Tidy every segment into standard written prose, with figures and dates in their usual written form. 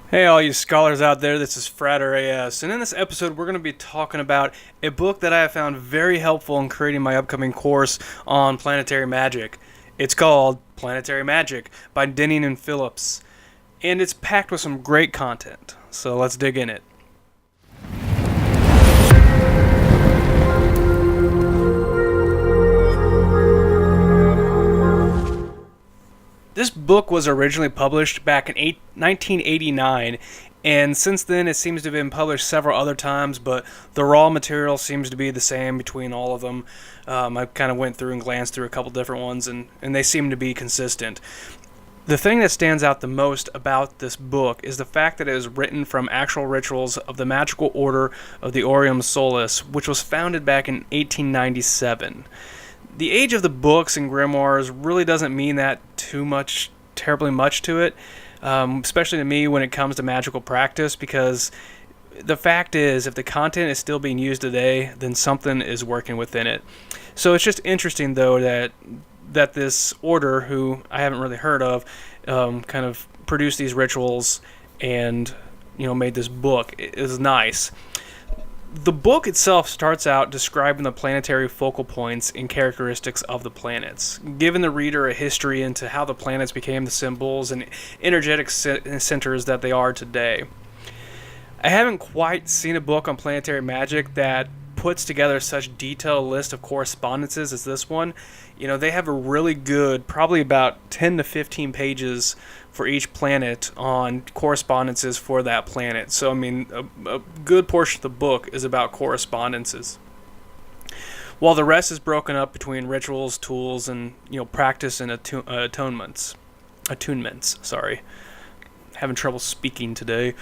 Hey, all you scholars out there, this is Frater AS, and in this episode, we're going to be talking about a book that I have found very helpful in creating my upcoming course on Planetary Magick. It's called Planetary Magick by Denning and Phillips, and it's packed with some great content, so let's dig in it. This book was originally published back in 1989, and since then it seems to have been published several other times, but the raw material seems to be the same between all of them. I kind of went through and glanced through a couple different ones, and they seem to be consistent. The thing that stands out the most about this book is the fact that it is written from actual rituals of the magical order of the Aurum Solis, which was founded back in 1897. The age of the books and grimoires really doesn't mean that terribly much to it, especially to me when it comes to magical practice, because the fact is, if the content is still being used today, then something is working within it. So it's just interesting, though, that this order, who I haven't really heard of, kind of produced these rituals and made this book. It is nice. The book itself starts out describing the planetary focal points and characteristics of the planets, giving the reader a history into how the planets became the symbols and energetic centers that they are today. I haven't quite seen a book on planetary magic that puts together such detailed list of correspondences as this one. They have a really good, probably about 10 to 15 pages for each planet on correspondences for that planet. So, a good portion of the book is about correspondences, while the rest is broken up between rituals, tools, and practice and attunements. Sorry, having trouble speaking today.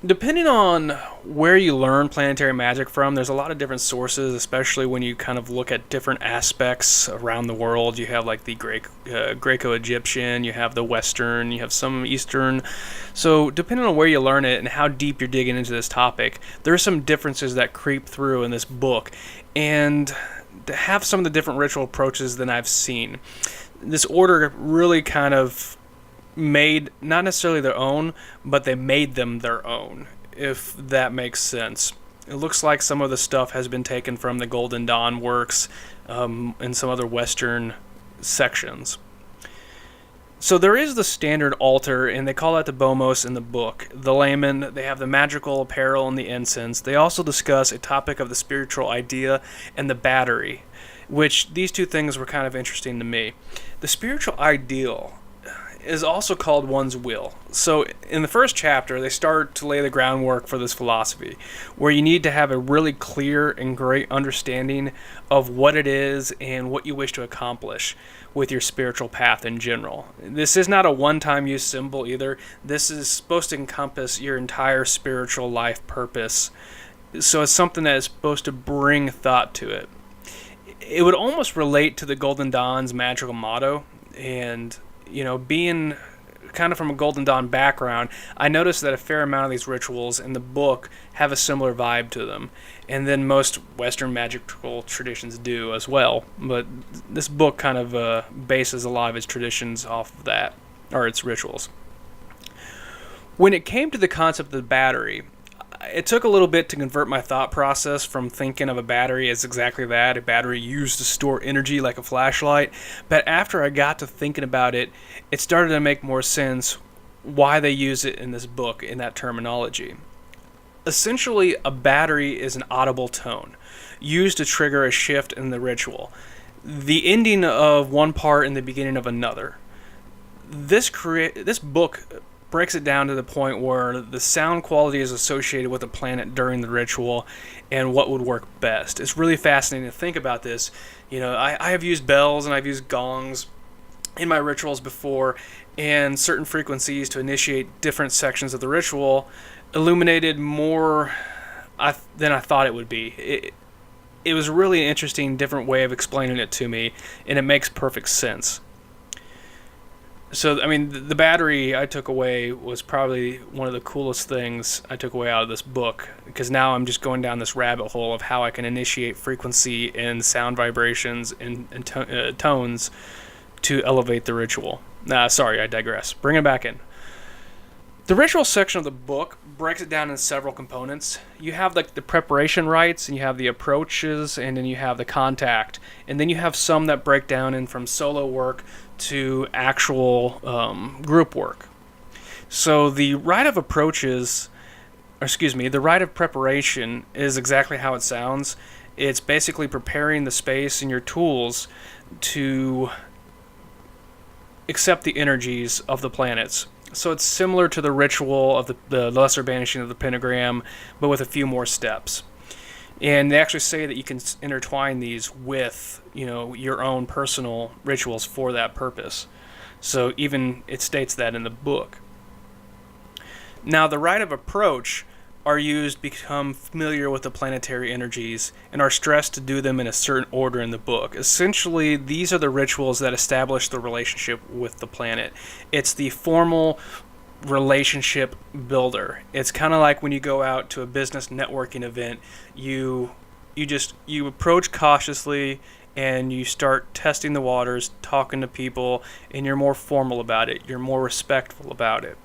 Depending on where you learn planetary magic from, there's a lot of different sources, especially when you kind of look at different aspects around the world. You have like the Greco-Egyptian, you have the Western, you have some Eastern. So depending on where you learn it and how deep you're digging into this topic, there are some differences that creep through in this book, and to have some of the different ritual approaches than I've seen. This order really kind of made not necessarily their own, but they made them their own, if that makes sense. It looks like some of the stuff has been taken from the Golden Dawn works and some other Western sections. So there is the standard altar, and they call that the bomos in the book. The layman, they have the magical apparel and the incense. They also discuss a topic of the spiritual idea and the battery, which these two things were kind of interesting to me. The spiritual ideal is also called one's will. So in the first chapter, they start to lay the groundwork for this philosophy, where you need to have a really clear and great understanding of what it is and what you wish to accomplish with your spiritual path in general. This is not a one-time use symbol either. This is supposed to encompass your entire spiritual life purpose. So it's something that is supposed to bring thought to it. It would almost relate to the Golden Dawn's magical motto, and being kind of from a Golden Dawn background, I noticed that a fair amount of these rituals in the book have a similar vibe to them, and then most Western magical traditions do as well. But this book kind of bases a lot of its traditions off of that, or its rituals. When it came to the concept of the battery, it took a little bit to convert my thought process from thinking of a battery as exactly that, a battery used to store energy like a flashlight. But after I got to thinking about it, it started to make more sense why they use it in this book in that terminology. Essentially, a battery is an audible tone used to trigger a shift in the ritual, the ending of one part and the beginning of another. This book breaks it down to the point where the sound quality is associated with the planet during the ritual and what would work best. It's really fascinating to think about this. I have used bells and I've used gongs in my rituals before, and certain frequencies to initiate different sections of the ritual illuminated more than I thought it would be. It was really an interesting, different way of explaining it to me, and it makes perfect sense. So, the battery I took away was probably one of the coolest things I took away out of this book, because now I'm just going down this rabbit hole of how I can initiate frequency and sound vibrations and tones to elevate the ritual. Sorry, I digress. Bring it back in. The ritual section of the book breaks it down in several components. You have like the preparation rites, and you have the approaches, and then you have the contact, and then you have some that break down in from solo work to actual group work. So the rite of approaches, the rite of preparation is exactly how it sounds. It's basically preparing the space and your tools to accept the energies of the planets. So it's similar to the ritual of the lesser banishing of the pentagram, but with a few more steps. And they actually say that you can intertwine these with, your own personal rituals for that purpose. So even it states that in the book. Now, the rite of approach are used to become familiar with the planetary energies and are stressed to do them in a certain order in the book. Essentially, these are the rituals that establish the relationship with the planet. It's the formal relationship builder. It's kind of like when you go out to a business networking event, you approach cautiously and you start testing the waters, talking to people, and you're more formal about it. You're more respectful about it.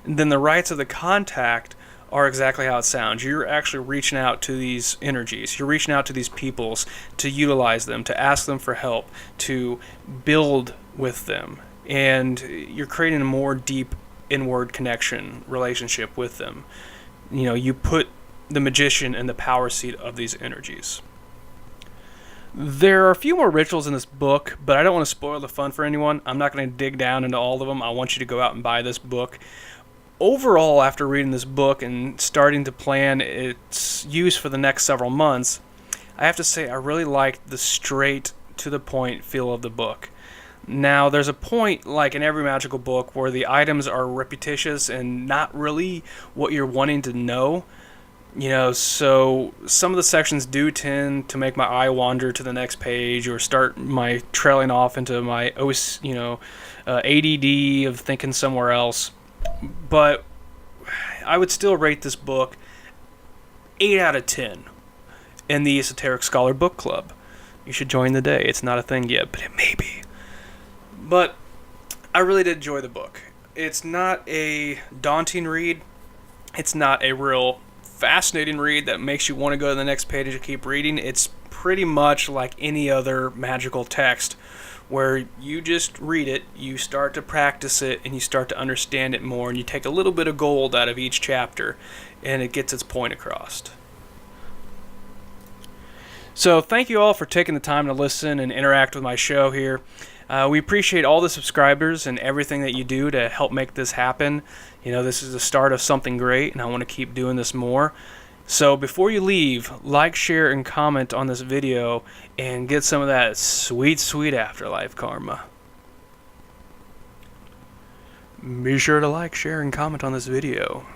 And then the rites of the contact are exactly how it sounds. You're actually reaching out to these energies. You're reaching out to these peoples to utilize them, to ask them for help, to build with them. And you're creating a more deep inward connection relationship with them. You put the magician in the power seat of these energies. There are a few more rituals in this book, but I don't want to spoil the fun for anyone. I'm not going to dig down into all of them. I want you to go out and buy this book. Overall, after reading this book and starting to plan its use for the next several months, I have to say I really liked the straight to the point feel of the book. Now, there's a point, like in every magical book, where the items are repetitious and not really what you're wanting to know. So some of the sections do tend to make my eye wander to the next page or start my trailing off into my ADD of thinking somewhere else. But I would still rate this book 8 out of 10 in the Esoteric Scholar Book Club. You should join the day. It's not a thing yet, but it may be. But I really did enjoy the book. It's not a daunting read. It's not a real fascinating read that makes you want to go to the next page and keep reading. It's pretty much like any other magical text where you just read it, you start to practice it, and you start to understand it more, and you take a little bit of gold out of each chapter, and it gets its point across. So thank you all for taking the time to listen and interact with my show here. We appreciate all the subscribers and everything that you do to help make this happen. This is the start of something great, and I want to keep doing this more. So before you leave, like, share, and comment on this video and get some of that sweet, sweet afterlife karma. Be sure to like, share, and comment on this video.